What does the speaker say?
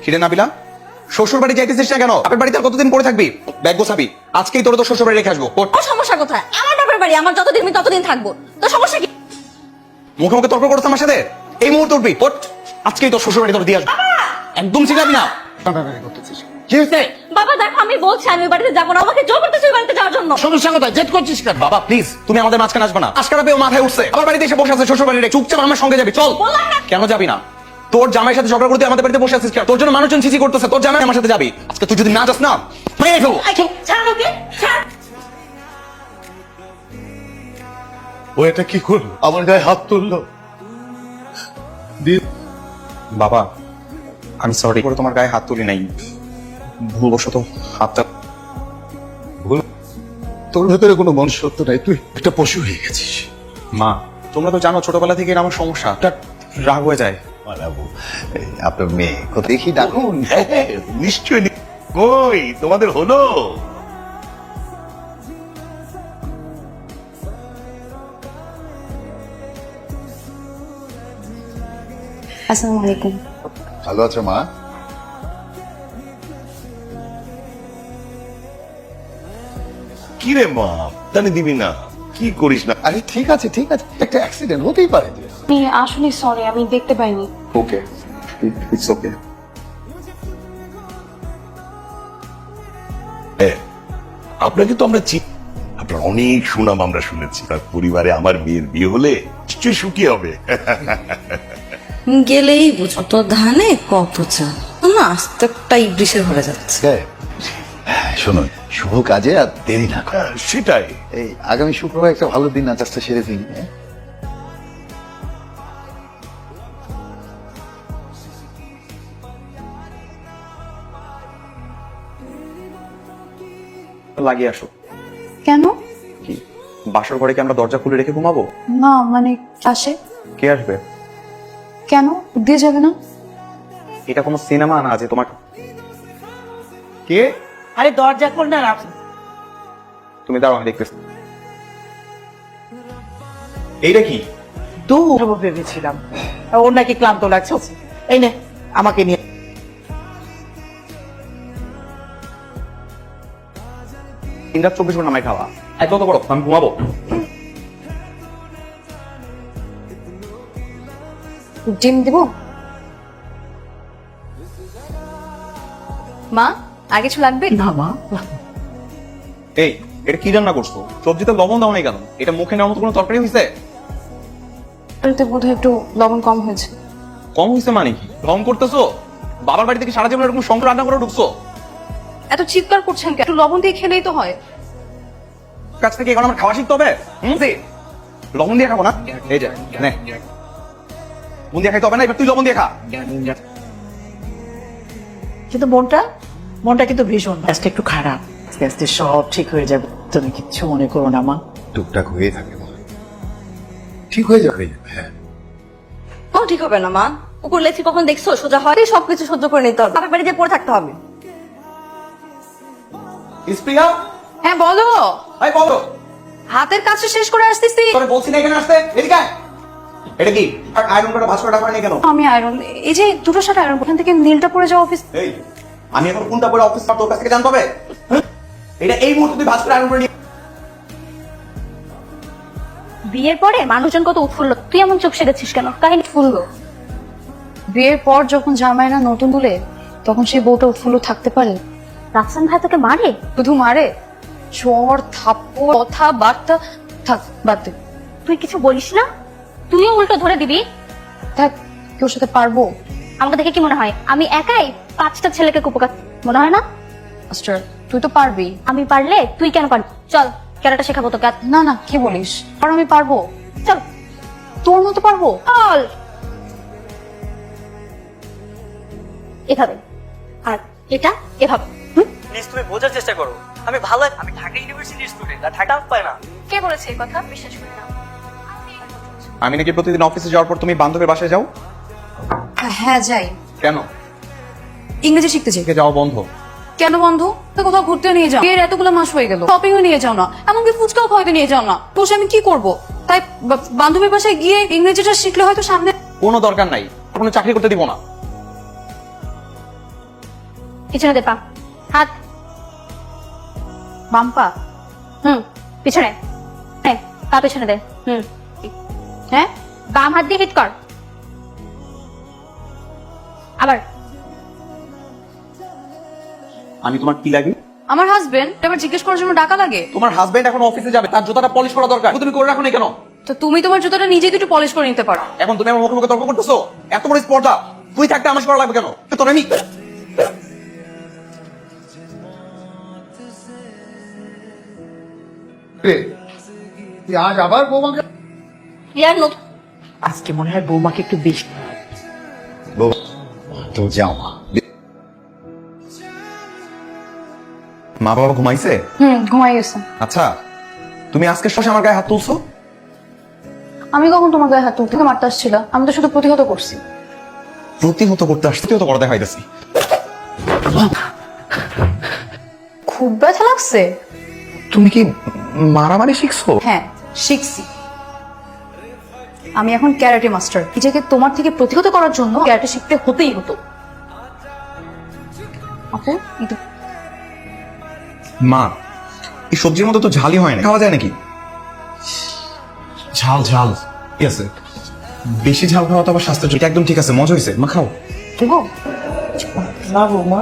কিরে নাবিলা, শ্বশুর বাড়ি যাইতেছিস না কেন? বাপের বাড়িতে আর কতদিন পড়ে থাকবি? ব্যাগ গোছাবি, আজকেই তোর শ্বশুর বাড়ি রেখে আসবো। ওর সমস্যা কোথায়? আমার বাপের বাড়ি, আমার যতদিন আমি ততদিন থাকবো। তোর সমস্যা কি? মুখে মুখে তর্ক করছ আমার সাথে? এই মুহূর্তে উঠবি, ওঠ, আজকেই তোর শ্বশুর বাড়ি তোর দিয়ে আসবো। একদম চিল্লাবি না। কি হয়েছে? বাবা দেখো, আমি বলছি আমি ওই বাড়িতে যাবো না, আমাকে জোর করতেছে ওই বাড়িতে যাওয়ার জন্য। সমস্যা কোথায়? জেদ করছিস কেন? বাবা প্লিজ, তুমি আমাদের মাঝখানে আসবে না। আজকারা পেও মাথায় উঠছে, আমার বাড়িতে এসে বসে আছে শ্বশুর বাড়িতে। চুপচাপ আমার সঙ্গে যাবি, চল। বললাম না। কেন যাবি না? তোর জামাইয়ের সাথে ঝগড়া করতে আমাদের বাড়িতে বসে আছিস কেন? তোর জন্য মানুষজন চিঠি করতেছে, তোর জামাই আমার সাথে যাবি। আজকে তুই যদি না যাস না, মেরে ফেলবো। ছাড় ওকে, ছাড়। ও এটা কি করলো? আমার গায়ে হাত তুললো। বাবা আমি সরি করে তোমার গায়ে হাত তুলি নাই, ভুলবশত হাতটা। ভুল? তোর ভেতরে কোনো মনুষ্যত্ব নাই, তুই একটা পশু হয়ে গেছিস। মা তোমরা তো জানো ছোটবেলা থেকে আমার সমস্যা, রাগ হয়ে যায়। আপনার মেয়ে কোথায় দেখি ডাকুন। নিশ্চয়ই। কই তোমাদের হলো? আসসালামু আলাইকুম। ভালো আছো মা? কি রে মা, জানি দিবি না? কি করিস না? আরে ঠিক আছে ঠিক আছে, একটা অ্যাক্সিডেন্ট হতেই পারে। আমি আসলে সরি, আমি দেখতে পাইনি। ওকে, ইটস ওকে। আপনাকে তো আমরা চিনি, আপনার অনেক সুনাম আমরা শুনেছি। তার পরিবারে আমার মেয়ের বিয়ে হলে নিশ্চয়ই সুখী হবে। গেলেই বুঝো তো ধানে কত চাল না, আস্তেকটা ইবলিশের ঘরে যাচ্ছে। শোনো, শুভ কাজে আর দেরি না করো। সেটাই। এই আগামী শুক্রবার একটা ভালো দিন আছে, আজটা সেরে ফেলি। লাগিয়ে আসো। কেন? কি বাসর ঘরে কি আমরা দরজা খুলে রেখে ঘুমাবো? না মানে আসে কে আসবে? কেন দিয়ে যাবে না? এটা কোনো সিনেমা না আছে তোমার। কে? আরে দরজা খোল না, রাখো। তুমি দাঁড়াও, আমি দেখতেছি। এইটা কি? দূর ভেবেছিলাম ওর নাকি ক্লান্ত লাগছে। এই নে, আমাকে নিয়ে। দিন রাত 24 ঘন্টা আমায় খাওয়া। একদম তো করো, আমি ঘুমাবো। ডিম দিব? মা আর কিছু লাগবে? না মা, এই এটা কি রান্না করছো? সবজিতে লবণ দাও নাই কেন? এটা মুখে নেওয়ার মতো কোনো তরকারি হয়েছে? এতে বোধহয় একটু লবণ কম হয়েছে। কম হয়েছে মানে কি? ঢং করতেছো? বাবার বাড়ি থেকে সারা জীবন এরকম শঙ্কর রান্না করে ঢুকছো? এত চিৎকার করছেন কেন? একটু লবণ দিয়ে খেলেই তো হয়। কাছ থেকে এখন আমার খাওয়া শিখতে হবে? লবণ দিয়ে খাবো না? এই যে নে, লবণ দিয়ে খাইতে হবে না, এবার তুই লবণ দিয়ে খা। কিন্তু মনটা কিন্তু ভীষণ আজকে একটু খারাপ। আস্তে আস্তে সব ঠিক হয়ে যাবে, তুমি কিচ্ছু মনে করো না মা। টুকটাক হয়ে থাকে মা, ঠিক হয়ে যাবে। হ্যাঁ ও ঠিক হবে না মা, কুকুর লেছি কখন দেখছো সোজা হয়? সবকিছু সহ্য করে নিতে হবে, বাপের বাড়ি যে পড়ে থাকতে হবে। স্প্রিয়া, হ্যাঁ বলো। এই বলো। হাতের কাজটা শেষ করে আসতেছি। তোরে বলছি না এখানে আসতে, এদিকে আয়। এটা কি? আর আয়রন করে ভাঁজ করে রাখা নেই কেন? আমি আয়রন, এই যে দুটো শার্ট আয়রন, ওখান থেকে নীলটা পরে যাও অফিস। এই আমি এখন কোনটা পরে অফিস তোর কাছ থেকে জানতে হবে? হ্যাঁ? এটা এই মুহূর্তে তুই ভাঁজ করে আয়রন করে নিয়ে। বিয়ের পরে মানুষজন কত উৎফুল্ল, তুই এমন চুপ সেরেছিস কেন? কাহিনী ফুললো বিয়ের পর যখন জামাইরা নতুন তুলে, তখন সেই বউটা উৎফুল্ল থাকতে পারে? রাফসান ভাই তোকে মারে? শুধু মারে, চর থাপ্পড় কথা বার্তা, থাক বাদ দে। তুই কিছু বলিস না, তুইও উল্টো ধরে দিবি। দেখ কেউ সাথে পারবো? আমাকে দেখে কি মনে হয় আমি একাই 5টা ছেলেকে কুপকাত মনে হয় না? মাস্টার তুই তো পারবি। আমি পারলে তুই কেন পারবি? চল ক্যারাটা শেখাবো তোকে। না না কি বলিস, আর আমি পারবো, চল তোর মতো পারবো। চল এভাবে, আর এটা এভাবে। প্লিজ তুমি বোঝার চেষ্টা করো, আমি ঢাকা ইউনিভার্সিটির স্টুডেন্ট, আর ঢাকা পায় না। কে বলেছে এই কথা? বিশ্বাস করি না। আমি নাকি প্রতিদিন অফিসে যাওয়ার পর তুমি বান্ধবীর বাসায় যাও? হ্যাঁ যাই। কেন? ইংরেজি শিখতে চাই। যাওয়া বন্ধ কেন বন্ধ? তো কোথাও ঘুরতে নিয়ে যাও, এর এতগুলো মাস হয়ে গেল, শপিংও নিয়ে যাও না, এমনকি ফুচকাও খাওয়াতে নিয়ে যাও না, বসে আমি কি করব? তাই বান্ধবীর বাসায় গিয়ে ইংরেজিটা শিখলে হয়তো সামনে। কোনো দরকার নাই, কোনো চাকরি করতে দিব না। পিছনে দে পা, হাত, বাম্পা পিছনে, পা পিছনে দে, হ্যাঁ বাম হাত দিয়ে হিট কর, আবার। আমি তোমার কি লাগে? আমার হাজবেন্ড এবার জিজ্ঞেস করার জন্য ডাকা লাগে। তোমার হাজবেন্ড এখন অফিসে যাবে, তার জুতাটা পলিশ করা দরকার, তুমি করে রাখো না কেন? তো তুমি তোমার জুতোটা নিজেই তো একটু পলিশ করে নিতে পারো। এখন তুমি আমার মুখে মুখে তর্ক করতেছো? এত বড় স্পর্ধা, তুই থাকতে আমার করা লাগবে কেন? তোর আমি রে, তুই আজ আবার বৌমাকে ইয়ার নতুন আজকে মনে হয় বৌমাকে একটু বেশি। তো যাও মা। মা বাবা ঘুমাইছে? ঘুমাই গেছে। আচ্ছা, তুমি আজকে শোষে আমার গায়ে হাত তুলছো? আমি কখন তোমার গায়ে হাত তুলতে মারতে আসছিল? আমি তো শুধু প্রতিহত করছি। প্রতিহত করতে আসতে তো করে দেখাইতেছি। খুব ব্যথা লাগছে? তুমি কি মারামারি শিখছো? হ্যাঁ শিখছি। আমি এখন ক্যারাটে মাস্টার। নিজেকে তোমার থেকে প্রতিহত করার জন্য ক্যারাটে শিখতে হতেই হতো। আপু একটু মা, এই সবজির মতো তো ঝালই হয় না, খাওয়া যায় নাকি? ঝাল ঝাল ঠিক আছে, বেশি ঝাল খাওয়া তো আবার স্বাস্থ্যের জন্য। এটা একদম ঠিক আছে, মজা হয়েছে, মা খাও। না বৌমা,